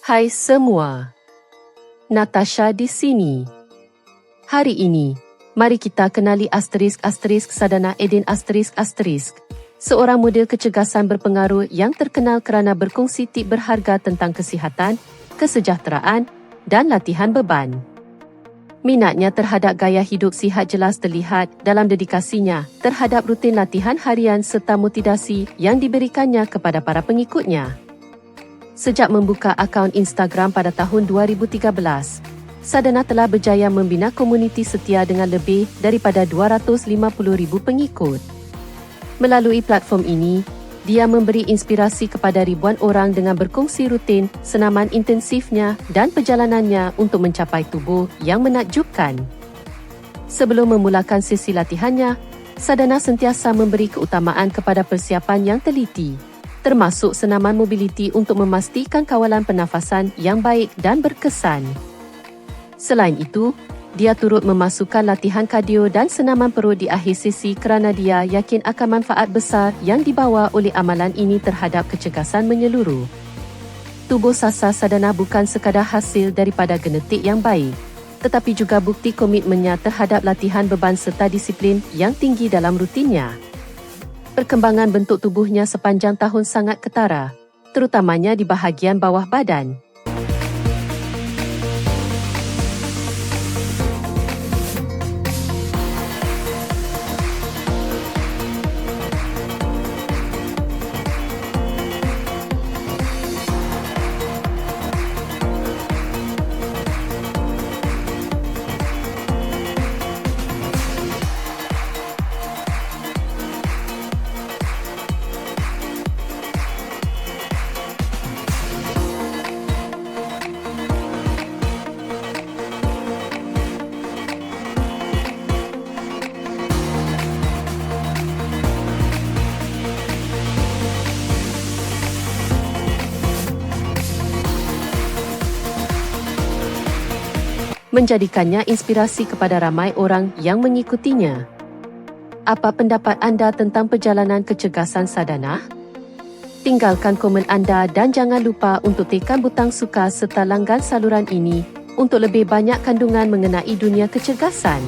Hai semua, Natasha di sini. Hari ini, mari kita kenali Sadana Edin seorang model kecergasan berpengaruh yang terkenal kerana berkongsi tip berharga tentang kesihatan, kesejahteraan dan latihan beban. Minatnya terhadap gaya hidup sihat jelas terlihat dalam dedikasinya terhadap rutin latihan harian serta motivasi yang diberikannya kepada para pengikutnya. Sejak membuka akaun Instagram pada tahun 2013, Sadana telah berjaya membina komuniti setia dengan lebih daripada 250,000 pengikut. Melalui platform ini, dia memberi inspirasi kepada ribuan orang dengan berkongsi rutin, senaman intensifnya dan perjalanannya untuk mencapai tubuh yang menakjubkan. Sebelum memulakan sesi latihannya, Sadana sentiasa memberi keutamaan kepada persiapan yang teliti, termasuk senaman mobiliti untuk memastikan kawalan pernafasan yang baik dan berkesan. Selain itu, dia turut memasukkan latihan kardio dan senaman perut di akhir sesi kerana dia yakin akan manfaat besar yang dibawa oleh amalan ini terhadap kecergasan menyeluruh. Tubuh Sasa Sadana bukan sekadar hasil daripada genetik yang baik, tetapi juga bukti komitmennya terhadap latihan beban serta disiplin yang tinggi dalam rutinnya. Perkembangan bentuk tubuhnya sepanjang tahun sangat ketara, terutamanya di bahagian bawah badan. Menjadikannya inspirasi kepada ramai orang yang mengikutinya. Apa pendapat anda tentang perjalanan kecergasan Sadana? Tinggalkan komen anda dan jangan lupa untuk tekan butang suka serta langgan saluran ini untuk lebih banyak kandungan mengenai dunia kecergasan.